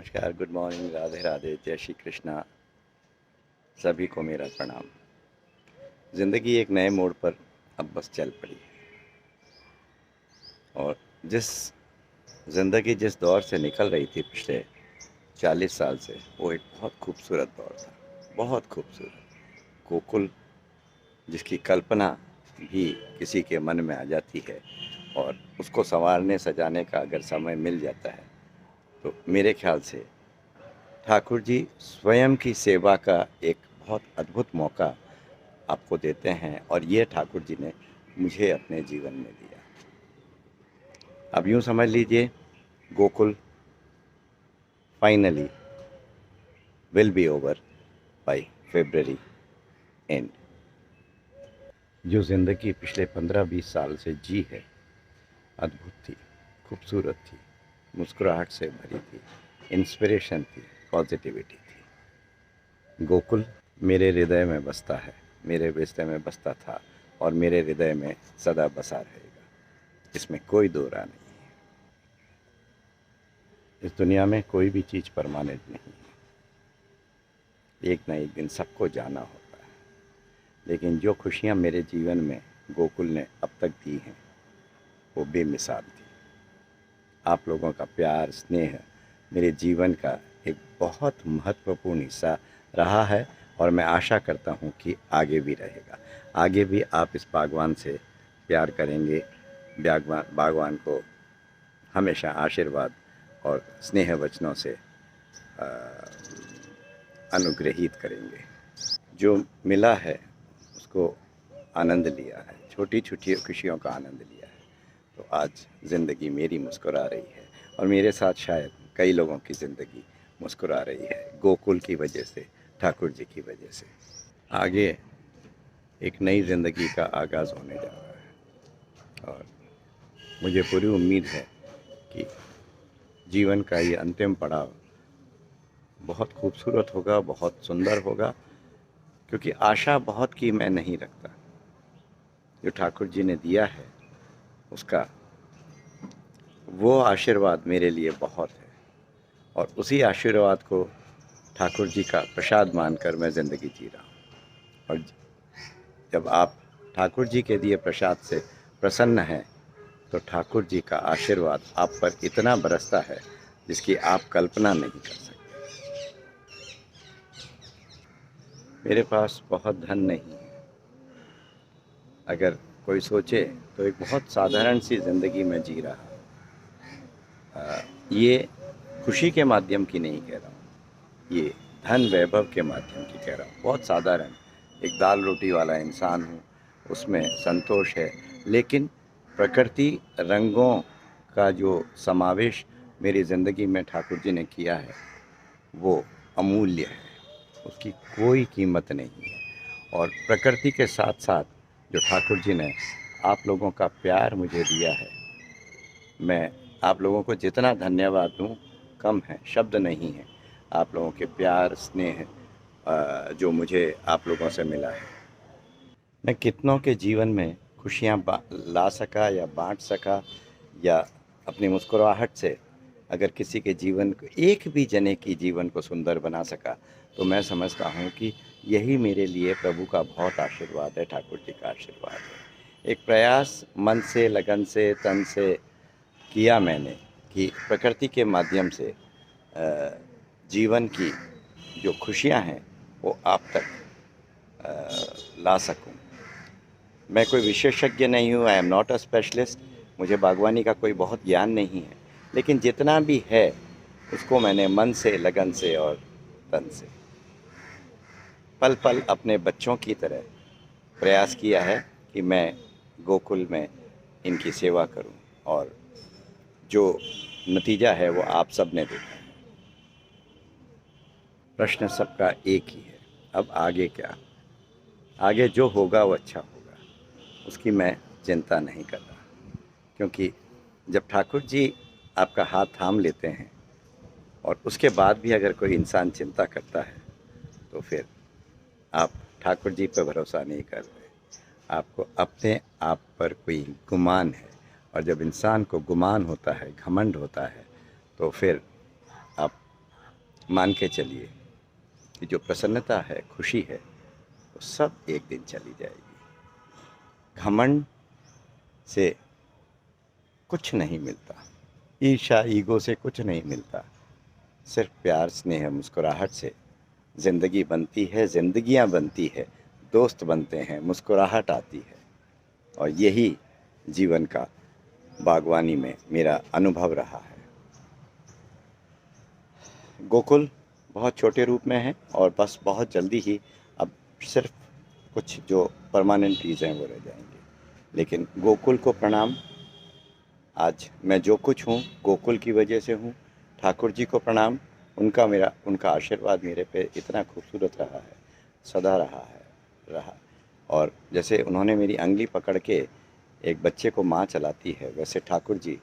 नमस्कार, good morning, Radhe Radhe, जय श्री कृष्णा। सभी को मेरा प्रणाम। ज़िंदगी एक नए मोड़ पर अब बस चल पड़ी है और जिस ज़िंदगी जिस दौर से निकल रही थी पिछले 40 साल से, वो एक बहुत खूबसूरत दौर था, बहुत खूबसूरत। गोकुल जिसकी कल्पना भी किसी के मन में आ जाती है और उसको संवारने सजाने का अगर समय मिल जाता है तो मेरे ख्याल से ठाकुर जी स्वयं की सेवा का एक बहुत अद्भुत मौका आपको देते हैं और ये ठाकुर जी ने मुझे अपने जीवन में दिया। अब यूँ समझ लीजिए, Gokul finally will be over by February and. जो ज़िंदगी पिछले 15-20 साल से जी है, अद्भुत थी, खूबसूरत थी, मुस्कुराहट से भरी थी, इंस्पिरेशन थी, पॉजिटिविटी थी। गोकुल मेरे हृदय में बसता है, मेरे हृदय में बसता था और मेरे हृदय में सदा बसा रहेगा, इसमें कोई दो राय नहीं है। इस दुनिया में कोई भी चीज़ परमानेंट नहीं है, एक ना एक दिन सबको जाना होता है। लेकिन जो खुशियाँ मेरे जीवन में गोकुल ने अब तक दी हैं वो बेमिसाल थी। आप लोगों का प्यार स्नेह मेरे जीवन का एक बहुत महत्वपूर्ण हिस्सा रहा है और मैं आशा करता हूँ कि आगे भी रहेगा। आगे भी आप इस बागवान से प्यार करेंगे, बागवान को हमेशा आशीर्वाद और स्नेह वचनों से अनुग्रहित करेंगे। जो मिला है उसको आनंद लिया है, छोटी छोटी खुशियों का आनंद लिया है, तो आज ज़िंदगी मेरी मुस्कुरा रही है और मेरे साथ शायद कई लोगों की ज़िंदगी मुस्कुरा रही है, गोकुल की वजह से, ठाकुर जी की वजह से। आगे एक नई ज़िंदगी का आगाज़ होने जा रहा है और मुझे पूरी उम्मीद है कि जीवन का ये अंतिम पड़ाव बहुत खूबसूरत होगा, बहुत सुंदर होगा, क्योंकि आशा बहुत की मैं नहीं रखता। जो ठाकुर जी ने दिया है उसका वो आशीर्वाद मेरे लिए बहुत है और उसी आशीर्वाद को ठाकुर जी का प्रसाद मानकर मैं ज़िंदगी जी रहा हूँ। और जब आप ठाकुर जी के दिए प्रसाद से प्रसन्न हैं तो ठाकुर जी का आशीर्वाद आप पर इतना बरसता है जिसकी आप कल्पना नहीं कर सकते। मेरे पास बहुत धन नहीं है, अगर कोई सोचे तो एक बहुत साधारण सी ज़िंदगी में जी रहा। ये खुशी के माध्यम की नहीं कह रहा हूँ, ये धन वैभव के माध्यम की कह रहा हूँ। बहुत साधारण एक दाल रोटी वाला इंसान हूँ, उसमें संतोष है, लेकिन प्रकृति रंगों का जो समावेश मेरी ज़िंदगी में ठाकुर जी ने किया है वो अमूल्य है, उसकी कोई कीमत नहीं है। और प्रकृति के साथ साथ जो ठाकुर जी ने आप लोगों का प्यार मुझे दिया है, मैं आप लोगों को जितना धन्यवाद दूँ कम है, शब्द नहीं है। आप लोगों के प्यार स्नेह जो मुझे आप लोगों से मिला है, मैं कितनों के जीवन में खुशियाँ ला सका या बांट सका या अपनी मुस्कुराहट से अगर किसी के जीवन को, एक भी जने की जीवन को सुंदर बना सका, तो मैं समझता हूँ कि यही मेरे लिए प्रभु का बहुत आशीर्वाद है, ठाकुर जी का आशीर्वाद है। एक प्रयास मन से, लगन से, तन से किया मैंने कि प्रकृति के माध्यम से जीवन की जो खुशियाँ हैं वो आप तक ला सकूं। मैं कोई विशेषज्ञ नहीं हूँ, I am not a specialist, मुझे बागवानी का कोई बहुत ज्ञान नहीं है, लेकिन जितना भी है उसको मैंने मन से, लगन से और तन से पल पल अपने बच्चों की तरह प्रयास किया है कि मैं गोकुल में इनकी सेवा करूं और जो नतीजा है वो आप सब ने देखा है। प्रश्न सबका एक ही है, अब आगे क्या? आगे जो होगा वो अच्छा होगा, उसकी मैं चिंता नहीं कर रहा, क्योंकि जब ठाकुर जी आपका हाथ थाम लेते हैं और उसके बाद भी अगर कोई इंसान चिंता करता है तो फिर आप ठाकुर जी पर भरोसा नहीं कर रहे, आपको अपने आप पर कोई गुमान है। और जब इंसान को गुमान होता है, घमंड होता है, तो फिर आप मान के चलिए कि जो प्रसन्नता है, खुशी है, वो सब एक दिन चली जाएगी। घमंड से कुछ नहीं मिलता, ईर्ष्या ईगो से कुछ नहीं मिलता। सिर्फ प्यार, स्नेह, मुस्कुराहट से ज़िंदगी बनती है, ज़िंदगियाँ बनती है, दोस्त बनते हैं, मुस्कुराहट आती है। और यही जीवन का बागवानी में मेरा अनुभव रहा है। गोकुल बहुत छोटे रूप में है और बस बहुत जल्दी ही अब सिर्फ कुछ जो परमानेंट चीज़ें हैं वो रह जाएंगी। लेकिन गोकुल को प्रणाम। आज मैं जो कुछ हूँ गोकुल की वजह से हूँ। ठाकुर जी को प्रणाम। उनका आशीर्वाद मेरे पे इतना खूबसूरत रहा है, सदा रहा। और जैसे उन्होंने मेरी अंगली पकड़ के एक बच्चे को माँ चलाती है, वैसे ठाकुर जी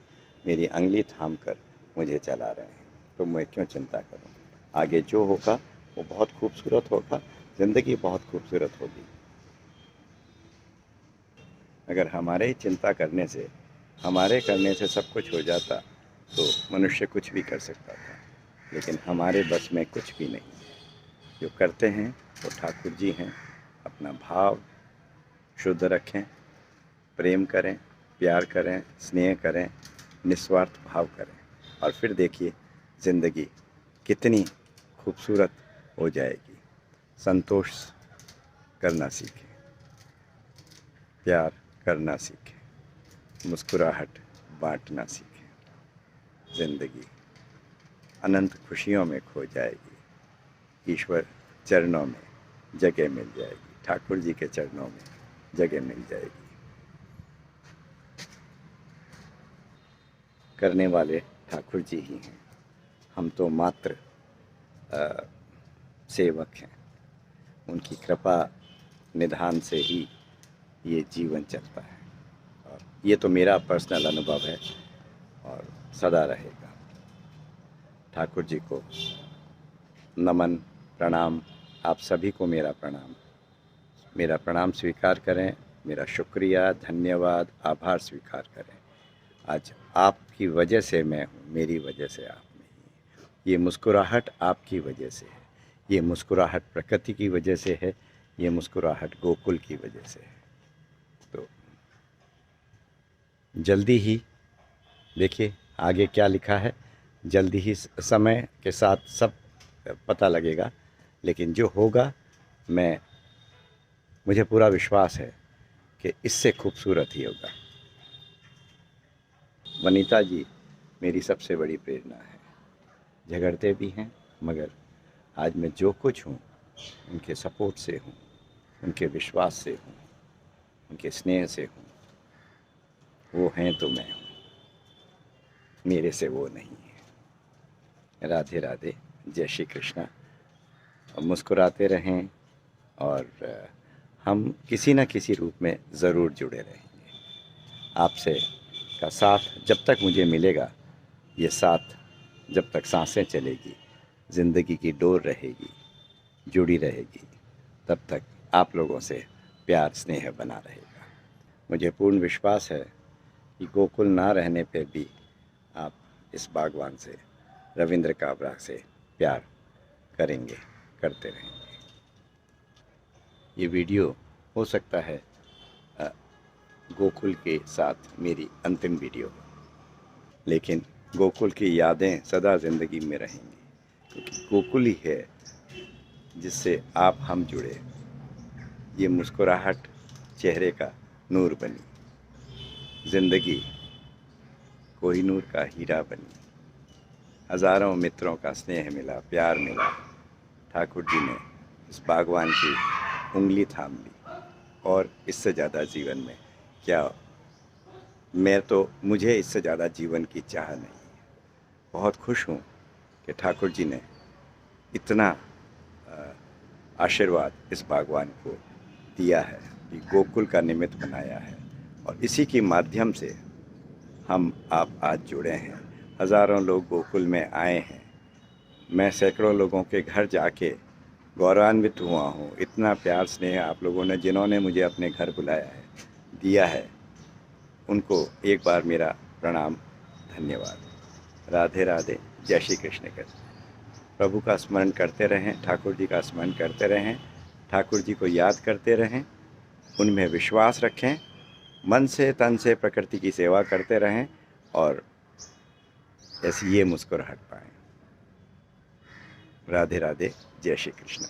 मेरी अंगली थाम कर मुझे चला रहे हैं। तो मैं क्यों चिंता करूं? आगे जो होगा वो बहुत खूबसूरत होगा, ज़िंदगी बहुत खूबसूरत होगी। अगर हमारे ही चिंता करने से, हमारे करने से सब कुछ हो जाता तो मनुष्य कुछ भी कर सकता था। लेकिन हमारे बस में कुछ भी नहीं। जो करते हैं वो ठाकुर जी हैं। अपना भाव शुद्ध रखें, प्रेम करें, प्यार करें, स्नेह करें, निस्वार्थ भाव करें, और फिर देखिए ज़िंदगी कितनी खूबसूरत हो जाएगी। संतोष करना सीखें, प्यार करना सीखें, मुस्कुराहट बांटना सीखें। ज़िंदगी अनंत खुशियों में खो जाएगी। ईश्वर चरणों में जगह मिल जाएगी, ठाकुर जी के चरणों में जगह मिल जाएगी। करने वाले ठाकुर जी ही हैं, हम तो मात्र सेवक हैं। उनकी कृपा निधान से ही ये जीवन चलता है। और ये तो मेरा पर्सनल अनुभव है और सदा रहेगा। ठाकुर जी को नमन, प्रणाम। आप सभी को मेरा प्रणाम। मेरा प्रणाम स्वीकार करें, मेरा शुक्रिया, धन्यवाद, आभार स्वीकार करें। आज आपकी वजह से मैं हूँ, मेरी वजह से आप नहीं। ये मुस्कुराहट आपकी वजह से है, ये मुस्कुराहट प्रकृति की वजह से है, ये मुस्कुराहट गोकुल की वजह से है। तो जल्दी ही देखिए आगे क्या लिखा है। जल्दी ही समय के साथ सब पता लगेगा। लेकिन जो होगा, मुझे पूरा विश्वास है कि इससे खूबसूरत ही होगा। वनीता जी मेरी सबसे बड़ी प्रेरणा है। झगड़ते भी हैं, मगर आज मैं जो कुछ हूँ उनके सपोर्ट से हूँ, उनके विश्वास से हूँ, उनके स्नेह से हूँ। वो हैं तो मैं हूँ, मेरे से वो नहीं है। राधे राधे, जय श्री कृष्णा। मुस्कुराते रहें और हम किसी न किसी रूप में ज़रूर जुड़े रहेंगे। आपसे का साथ जब तक मुझे मिलेगा, ये साथ जब तक सांसें चलेगी, ज़िंदगी की डोर रहेगी, जुड़ी रहेगी, तब तक आप लोगों से प्यार स्नेह बना रहेगा। मुझे पूर्ण विश्वास है कि गोकुल ना रहने पे भी आप इस बागवान से, रविंद्र काबरा से प्यार करेंगे, करते रहेंगे। ये वीडियो हो सकता है गोकुल के साथ मेरी अंतिम वीडियो हो, लेकिन गोकुल की यादें सदा ज़िंदगी में रहेंगी, क्योंकि गोकुल ही है जिससे आप हम जुड़े। ये मुस्कुराहट चेहरे का नूर बनी, ज़िंदगी कोहिनूर का हीरा बनी। हज़ारों मित्रों का स्नेह मिला, प्यार मिला। ठाकुर जी ने इस बागवान की उंगली थाम ली, और इससे ज़्यादा जीवन में क्या। मुझे इससे ज़्यादा जीवन की चाह नहीं है। बहुत खुश हूँ कि ठाकुर जी ने इतना आशीर्वाद इस बागवान को दिया है, कि गोकुल का निमित्त बनाया है, और इसी के माध्यम से हम आप आज जुड़े हैं। हज़ारों लोग गोकुल में आए हैं। मैं सैकड़ों लोगों के घर जाके गौरवान्वित हुआ हूँ। इतना प्यार स्नेह आप लोगों ने, जिन्होंने मुझे अपने घर बुलाया है, दिया है, उनको एक बार मेरा प्रणाम, धन्यवाद। राधे राधे, जय श्री कृष्ण। प्रभु का स्मरण करते रहें, ठाकुर जी का स्मरण करते रहें, ठाकुर जी को याद करते रहें, उनमें विश्वास रखें, मन से तन से प्रकृति की सेवा करते रहें और ऐसी ये मुस्कुराहट पाएं। राधे राधे, जय श्री कृष्ण।